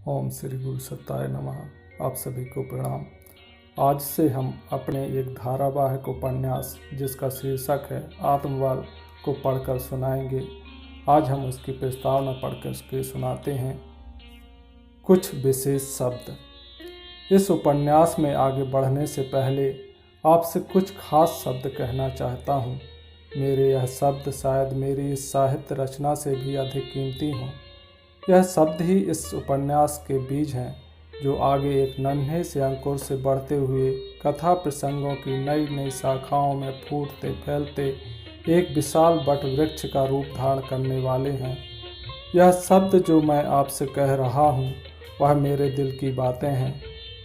ओम श्री गुरु सत्ताय नमः। आप सभी को प्रणाम। आज से हम अपने एक धारावाहिक उपन्यास जिसका शीर्षक है आत्मबल को पढ़कर सुनाएंगे। आज हम उसकी प्रस्तावना पढ़कर के सुनाते हैं। कुछ विशेष शब्द। इस उपन्यास में आगे बढ़ने से पहले आपसे कुछ खास शब्द कहना चाहता हूँ। मेरे यह शब्द शायद मेरी इस साहित्य रचना से भी अधिक कीमती हों। यह शब्द ही इस उपन्यास के बीज हैं जो आगे एक नन्हे से अंकुर से बढ़ते हुए कथा प्रसंगों की नई नई शाखाओं में फूटते फैलते एक विशाल वट वृक्ष का रूप धारण करने वाले हैं। यह शब्द जो मैं आपसे कह रहा हूँ वह मेरे दिल की बातें हैं।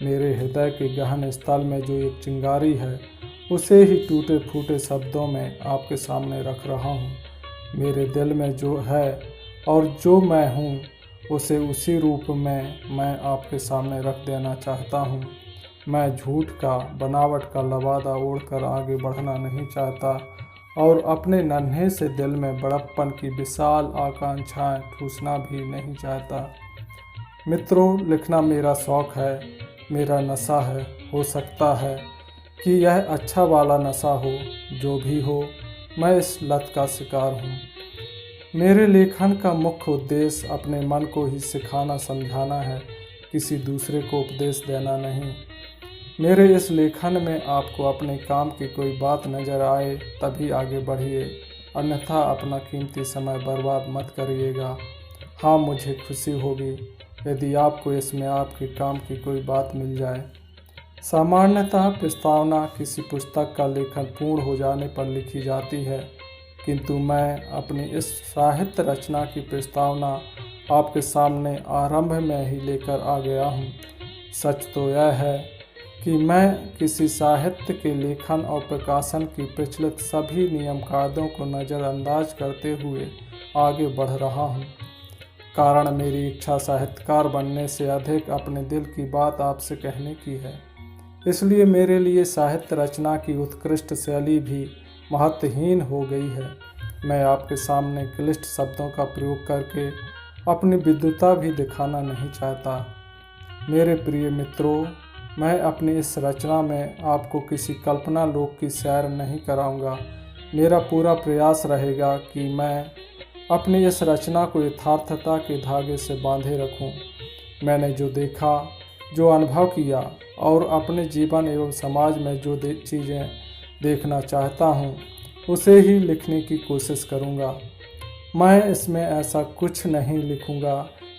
मेरे हृदय के गहन स्थल में जो एक चिंगारी है उसे ही टूटे फूटे शब्दों में आपके सामने रख रहा हूँ। मेरे दिल में जो है और जो मैं हूँ उसे उसी रूप में मैं आपके सामने रख देना चाहता हूँ। मैं झूठ का बनावट का लबादा ओढ़कर आगे बढ़ना नहीं चाहता और अपने नन्हे से दिल में बड़प्पन की विशाल आकांक्षाएं ठूसना भी नहीं चाहता। मित्रों, लिखना मेरा शौक़ है, मेरा नशा है। हो सकता है कि यह अच्छा वाला नशा हो। जो भी हो, मैं इस लत का शिकार हूँ। मेरे लेखन का मुख्य उद्देश्य अपने मन को ही सिखाना समझाना है, किसी दूसरे को उपदेश देना नहीं। मेरे इस लेखन में आपको अपने काम की कोई बात नज़र आए तभी आगे बढ़िए, अन्यथा अपना कीमती समय बर्बाद मत करिएगा। हाँ, मुझे खुशी होगी यदि आपको इसमें आपके काम की कोई बात मिल जाए। सामान्यतः प्रस्तावना किसी पुस्तक का लेखन पूर्ण हो जाने पर लिखी जाती है, किंतु मैं अपनी इस साहित्य रचना की प्रस्तावना आपके सामने आरंभ में ही लेकर आ गया हूँ। सच तो यह है कि मैं किसी साहित्य के लेखन और प्रकाशन की प्रचलित सभी नियम कायदों को नज़रअंदाज करते हुए आगे बढ़ रहा हूँ। कारण मेरी इच्छा साहित्यकार बनने से अधिक अपने दिल की बात आपसे कहने की है। इसलिए मेरे लिए साहित्य रचना की उत्कृष्ट शैली भी महत्वहीन हो गई है। मैं आपके सामने क्लिष्ट शब्दों का प्रयोग करके अपनी विद्वता भी दिखाना नहीं चाहता। मेरे प्रिय मित्रों, मैं अपनी इस रचना में आपको किसी कल्पना लोक की सैर नहीं कराऊंगा। मेरा पूरा प्रयास रहेगा कि मैं अपनी इस रचना को यथार्थता के धागे से बांधे रखूं। मैंने जो देखा, जो अनुभव किया और अपने जीवन एवं समाज में जो चीज़ें देखना चाहता हूँ उसे ही लिखने की कोशिश करूँगा। मैं इसमें ऐसा कुछ नहीं लिखूँगा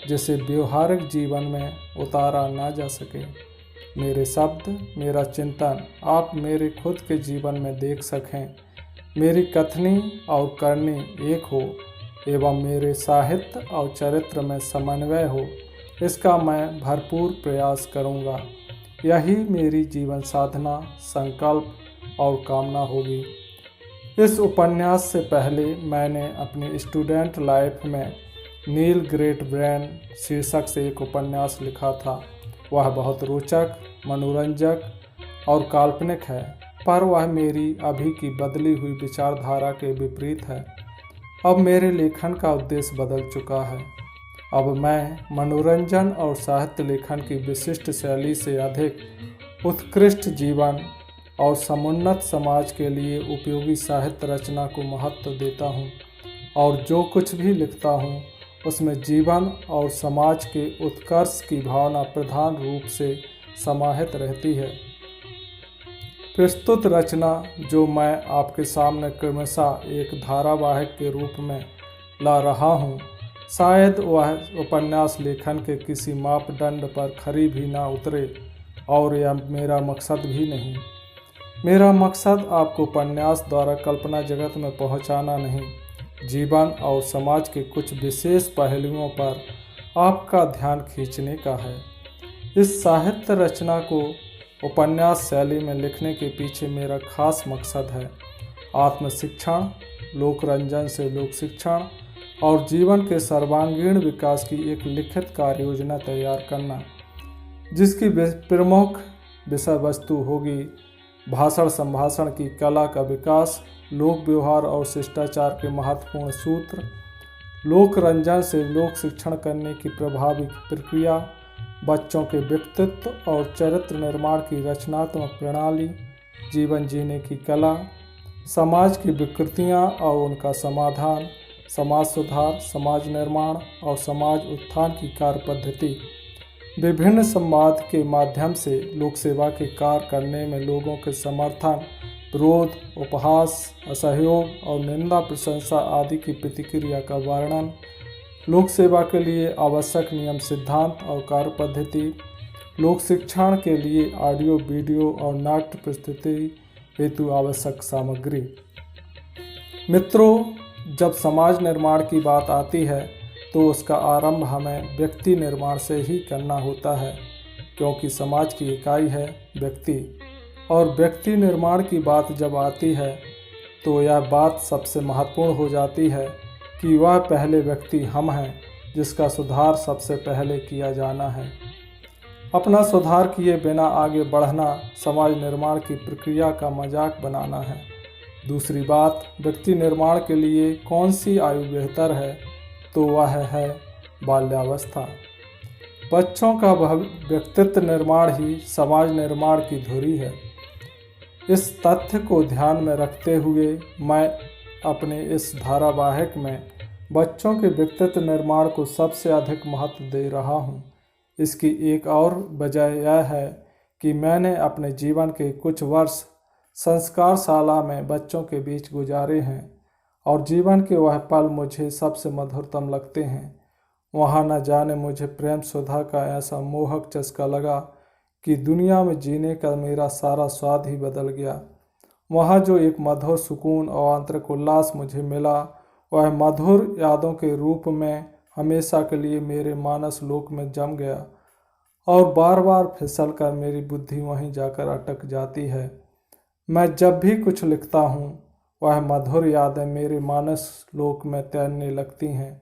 जिसे व्यवहारिक जीवन में उतारा ना जा सके। मेरे शब्द, मेरा चिंतन आप मेरे खुद के जीवन में देख सकें, मेरी कथनी और करनी एक हो एवं मेरे साहित्य और चरित्र में समन्वय हो, इसका मैं भरपूर प्रयास करूँगा। यही मेरी जीवन साधना, संकल्प और कामना होगी। इस उपन्यास से पहले मैंने अपनी स्टूडेंट लाइफ में नील ग्रेट ब्रेन शीर्षक से एक उपन्यास लिखा था। वह बहुत रोचक, मनोरंजक और काल्पनिक है, पर वह मेरी अभी की बदली हुई विचारधारा के विपरीत है। अब मेरे लेखन का उद्देश्य बदल चुका है। अब मैं मनोरंजन और साहित्य लेखन की विशिष्ट शैली से अधिक उत्कृष्ट जीवन और समुन्नत समाज के लिए उपयोगी साहित्य रचना को महत्व देता हूँ और जो कुछ भी लिखता हूँ उसमें जीवन और समाज के उत्कर्ष की भावना प्रधान रूप से समाहित रहती है। प्रस्तुत रचना जो मैं आपके सामने क्रमशः एक धारावाहिक के रूप में ला रहा हूँ, शायद वह उपन्यास लेखन के किसी मापदंड पर खरी भी ना उतरे और यह मेरा मकसद भी नहीं। मेरा मकसद आपको उपन्यास द्वारा कल्पना जगत में पहुंचाना नहीं, जीवन और समाज के कुछ विशेष पहलुओं पर आपका ध्यान खींचने का है। इस साहित्य रचना को उपन्यास शैली में लिखने के पीछे मेरा खास मकसद है आत्मशिक्षण, लोकरंजन से लोक शिक्षण और जीवन के सर्वांगीण विकास की एक लिखित कार्य योजना तैयार करना, जिसकी प्रमुख विषय वस्तु होगी भाषण संभाषण की कला का विकास, लोक व्यवहार और शिष्टाचार के महत्वपूर्ण सूत्र, लोक रंजन से लोक शिक्षण करने की प्रभावी प्रक्रिया, बच्चों के व्यक्तित्व और चरित्र निर्माण की रचनात्मक प्रणाली, जीवन जीने की कला, समाज की विकृतियाँ और उनका समाधान, समाज सुधार, समाज निर्माण और समाज उत्थान की कार्य पद्धति, विभिन्न संवाद के माध्यम से लोक सेवा के कार्य करने में लोगों के समर्थन, विरोध, उपहास, असहयोग और निंदा प्रशंसा आदि की प्रतिक्रिया का वर्णन, लोक सेवा के लिए आवश्यक नियम सिद्धांत और कार्य पद्धति, लोक शिक्षण के लिए ऑडियो वीडियो और नाट्य प्रस्तुति हेतु आवश्यक सामग्री। मित्रों, जब समाज निर्माण की बात आती है तो उसका आरंभ हमें व्यक्ति निर्माण से ही करना होता है, क्योंकि समाज की इकाई है व्यक्ति। और व्यक्ति निर्माण की बात जब आती है तो यह बात सबसे महत्वपूर्ण हो जाती है कि वह पहले व्यक्ति हम हैं, जिसका सुधार सबसे पहले किया जाना है। अपना सुधार किए बिना आगे बढ़ना समाज निर्माण की प्रक्रिया का मजाक बनाना है। दूसरी बात, व्यक्ति निर्माण के लिए कौन सी आयु बेहतर है, तो वह है बाल्यावस्था। बच्चों का व्यक्तित्व निर्माण ही समाज निर्माण की धुरी है। इस तथ्य को ध्यान में रखते हुए मैं अपने इस धारावाहिक में बच्चों के व्यक्तित्व निर्माण को सबसे अधिक महत्व दे रहा हूँ। इसकी एक और वजह यह है कि मैंने अपने जीवन के कुछ वर्ष संस्कारशाला में बच्चों के बीच गुजारे हैं और जीवन के वह पल मुझे सबसे मधुरतम लगते हैं। वहाँ न जाने मुझे प्रेम सुधा का ऐसा मोहक चस्का लगा कि दुनिया में जीने का मेरा सारा स्वाद ही बदल गया। वहाँ जो एक मधुर सुकून और आंतरिक उल्लास मुझे मिला, वह मधुर यादों के रूप में हमेशा के लिए मेरे मानस लोक में जम गया और बार बार फिसल कर मेरी बुद्धि वहीं जाकर अटक जाती है। मैं जब भी कुछ लिखता हूँ, वह मधुर यादें मेरे मानस लोक में तैरने लगती हैं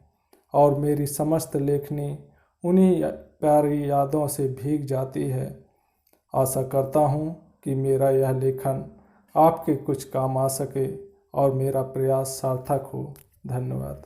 और मेरी समस्त लेखनी उन्हीं प्यारी यादों से भीग जाती है। आशा करता हूँ कि मेरा यह लेखन आपके कुछ काम आ सके और मेरा प्रयास सार्थक हो। धन्यवाद।